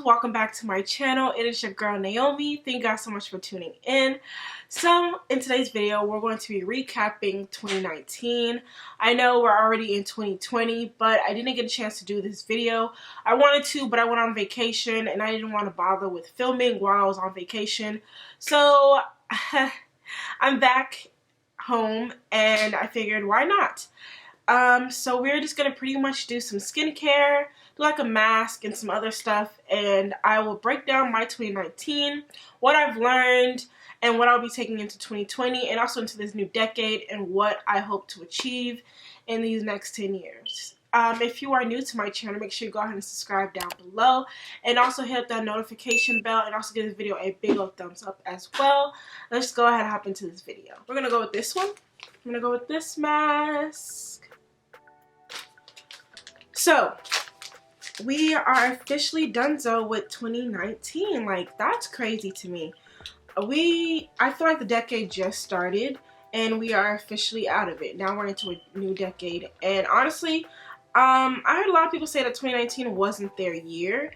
welcome back to my channel. It is your girl Naomi. Thank you guys so much for tuning in. So in today's video we're going to be recapping 2019. I know we're already in 2020, but I didn't get a chance to do this video. I wanted to, but I went on vacation and I didn't want to bother with filming while I was on vacation. So I'm back home and I figured why not? So we're just gonna pretty much do some skincare, do like a mask and some other stuff, and I will break down my 2019, what I've learned, and what I'll be taking into 2020 and also into this new decade, and what I hope to achieve in these next 10 years. If you are new to my channel, make sure you go ahead and subscribe down below, and also hit that notification bell, and also give this video a big old thumbs up as well. Let's go ahead and hop into this video. We're gonna go with this one. I'm gonna go with this mask. So, we are officially donezo with 2019. Like, that's crazy to me. I feel like the decade just started and we are officially out of it. Now we're into a new decade. And honestly, I heard a lot of people say that 2019 wasn't their year.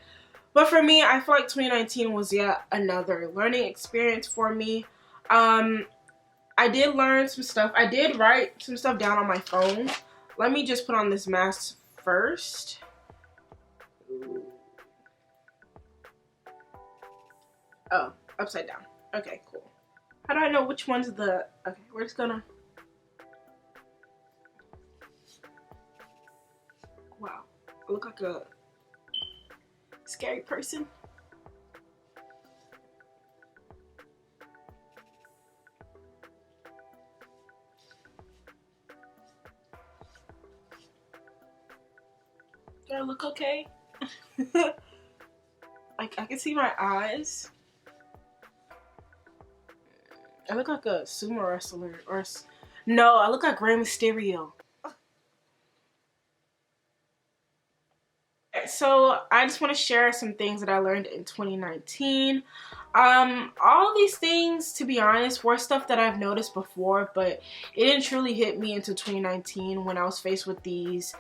But for me, I feel like 2019 was yet another learning experience for me. I did learn some stuff. I did write some stuff down on my phone. Let me just put on this mask first. Oh, upside down. Okay, cool. How do I know which one's the... Okay, we're just gonna... Wow, I look like a scary person. Do I look okay? Like, I can see my eyes. I look like a sumo wrestler, or no, I look like Rey Mysterio. So I just want to share some things that I learned in 2019. All these things, to be honest, were stuff that I've noticed before, but it didn't truly hit me until 2019 when I was faced with these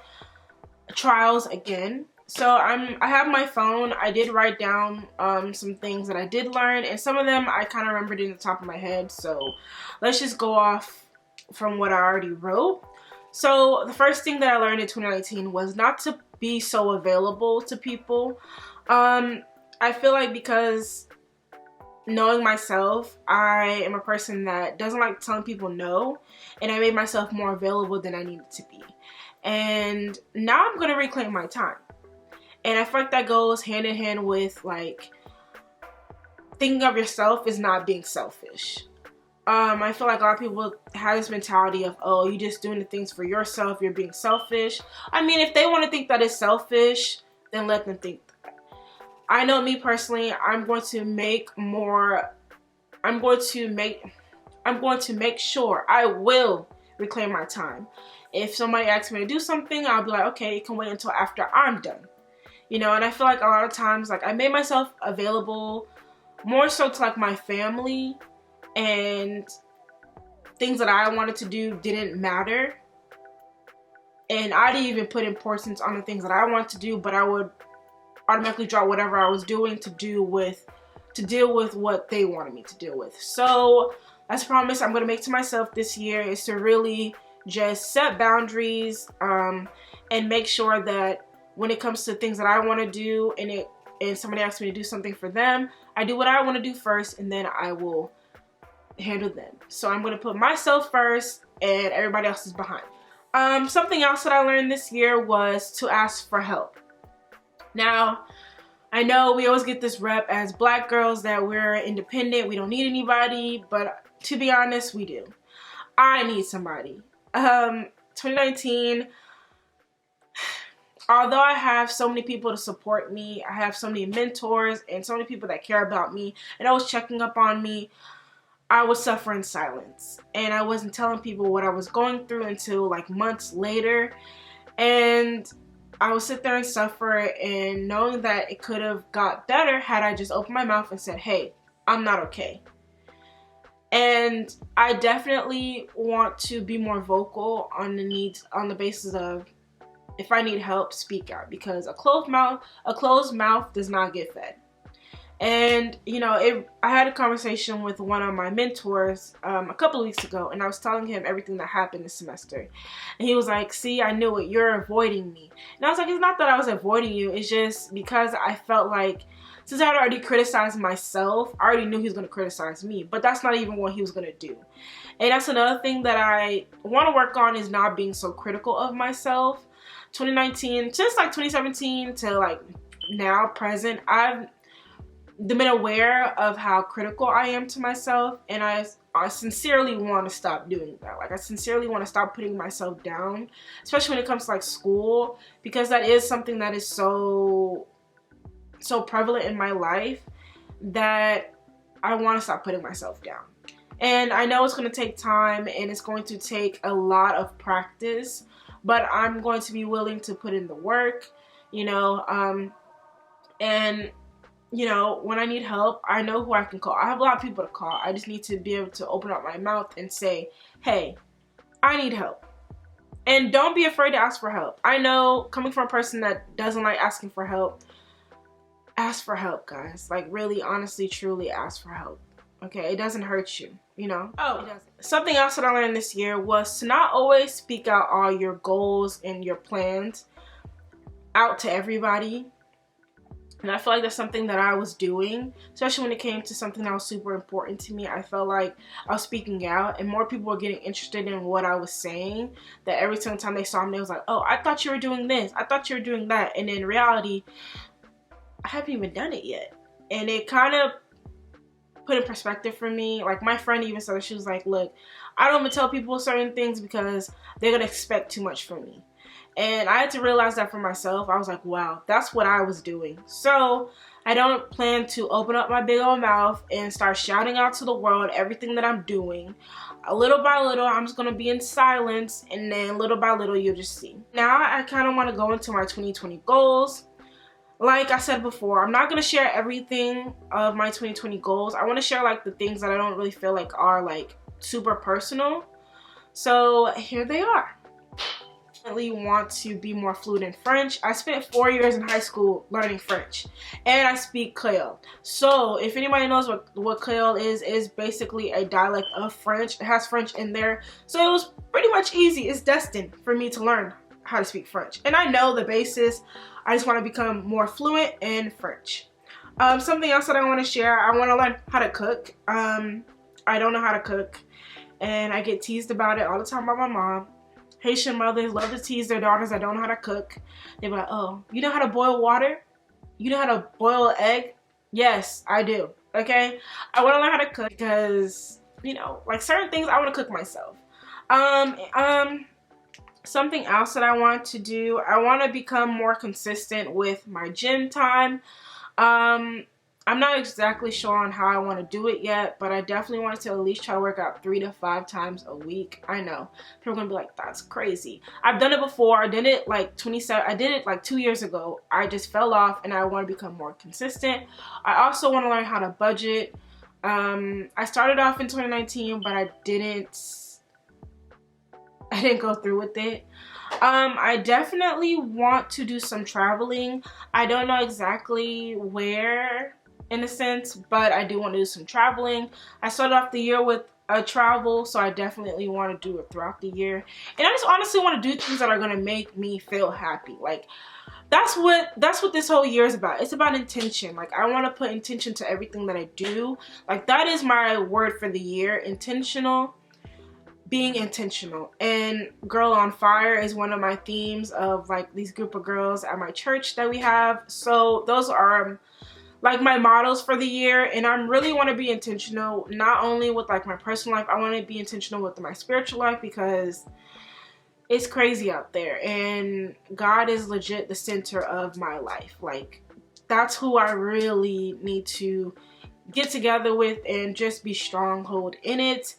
trials again. So I have my phone. I did write down some things that I did learn, and some of them I kind of remembered in the top of my head. So let's just go off from what I already wrote. So the first thing that I learned in 2019 was not to be so available to people. I feel like because knowing myself, I am a person that doesn't like telling people no, and I made myself more available than I needed to be. And now I'm gonna reclaim my time. And I feel like that goes hand in hand with, like, thinking of yourself is not being selfish. I feel like a lot of people have this mentality of, oh, you're just doing the things for yourself, you're being selfish. I mean, if they want to think that it's selfish, then let them think that. I know me personally, I'm going to make sure I will reclaim my time. If somebody asks me to do something, I'll be like, okay, it can wait until after I'm done. You know, and I feel like a lot of times, like, I made myself available more so to, like, my family, and things that I wanted to do didn't matter. And I didn't even put importance on the things that I wanted to do, but I would automatically drop whatever I was doing to deal with what they wanted me to deal with. So that's a promise I'm going to make to myself this year, is to really just set boundaries and make sure that when it comes to things that I want to do and somebody asks me to do something for them, I do what I want to do first, and then I will handle them. So I'm going to put myself first and everybody else is behind. Something else that I learned this year was to ask for help. Now, I know we always get this rep as black girls that we're independent, we don't need anybody, but to be honest, we do. I need somebody. 2019, although I have so many people to support me, I have so many mentors and so many people that care about me and always checking up on me, I was suffering in silence. And I wasn't telling people what I was going through until like months later. And I would sit there and suffer, and knowing that it could have got better had I just opened my mouth and said, hey, I'm not okay. And I definitely want to be more vocal on the basis of if I need help, speak out, because a closed mouth does not get fed. And you know, I had a conversation with one of my mentors a couple of weeks ago, and I was telling him everything that happened this semester, and he was like, see, I knew it, you're avoiding me. And I was like, it's not that I was avoiding you, it's just because I felt like, since I had already criticized myself, I already knew he was going to criticize me, but that's not even what he was going to do. And that's another thing that I want to work on, is not being so critical of myself. 2019, just like 2017 to like now present, I've been aware of how critical I am to myself, and I sincerely want to stop doing that. Like, I sincerely want to stop putting myself down, especially when it comes to like school, because that is something that is so prevalent in my life that I want to stop putting myself down. And I know it's going to take time, and it's going to take a lot of practice, but I'm going to be willing to put in the work, you know, and you know, when I need help, I know who I can call. I have a lot of people to call. I just need to be able to open up my mouth and say, hey, I need help. And don't be afraid to ask for help. I know, coming from a person that doesn't like asking for help, ask for help, guys. Like, really, honestly, truly ask for help. Okay, it doesn't hurt you, you know? Oh, it doesn't. Something else that I learned this year was to not always speak out all your goals and your plans out to everybody. And I feel like that's something that I was doing, especially when it came to something that was super important to me. I felt like I was speaking out, and more people were getting interested in what I was saying, that every single time they saw me, they was like, oh, I thought you were doing this, I thought you were doing that. And in reality, I haven't even done it yet. And it kind of put in perspective for me. Like, my friend even said, she was like, look, I don't even tell people certain things because they're gonna expect too much from me. And I had to realize that for myself. I was like, wow, that's what I was doing. So I don't plan to open up my big old mouth and start shouting out to the world everything that I'm doing. Little by little, I'm just going to be in silence, and then little by little, you'll just see. Now I kind of want to go into my 2020 goals. Like I said before, I'm not going to share everything of my 2020 goals. I want to share like the things that I don't really feel like are like super personal. So here they are. Want to be more fluent in French. I spent 4 years in high school learning French, and I speak Creole. So if anybody knows what Creole is basically a dialect of French. It has French in there, so it was pretty much easy. It's destined for me to learn how to speak French, and I know the basis. I just want to become more fluent in French. Something else that I want to share, I want to learn how to cook. I don't know how to cook, and I get teased about it all the time by my mom. Haitian mothers love to tease their daughters that don't know how to cook. They're like, oh, you know how to boil water? You know how to boil an egg? Yes, I do. Okay? I want to learn how to cook because, you know, like certain things I want to cook myself. Something else that I want to do, I want to become more consistent with my gym time. I'm not exactly sure on how I want to do it yet, but I definitely want to at least try to work out 3 to 5 times a week. I know people are gonna be like, that's crazy. I've done it before. I did it like 2 years ago. I just fell off, and I want to become more consistent. I also want to learn how to budget. I started off in 2019, but I didn't go through with it. I definitely want to do some traveling. I don't know exactly where, in a sense, but I do want to do some traveling. I started off the year with a travel, so I definitely want to do it throughout the year. And I just honestly want to do things that are going to make me feel happy. Like, that's what this whole year is about. It's about intention. Like, I want to put intention to everything that I do. Like, that is my word for the year, intentional. Being intentional. And Girl on Fire is one of my themes of like these group of girls at my church that we have. So those are like my models for the year, and I really want to be intentional, not only with like my personal life. I want to be intentional with my spiritual life, because it's crazy out there, and God is legit the center of my life. Like, that's who I really need to get together with and just be stronghold in it.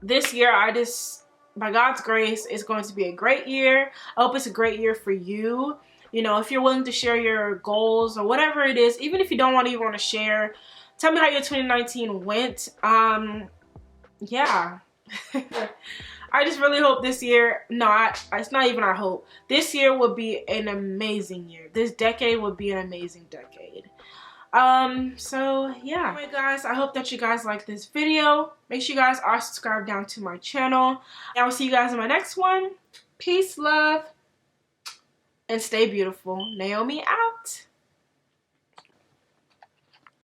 This year, by God's grace, it's going to be a great year. I hope it's a great year for you. You know, if you're willing to share your goals or whatever it is, even if you don't want to share, tell me how your 2019 went. Yeah, I just really hope this year, it's not even I hope. This year will be an amazing year. This decade will be an amazing decade. So yeah. Anyway guys, I hope that you guys like this video. Make sure you guys are subscribed down to my channel. I will see you guys in my next one. Peace, love, and stay beautiful. Naomi out.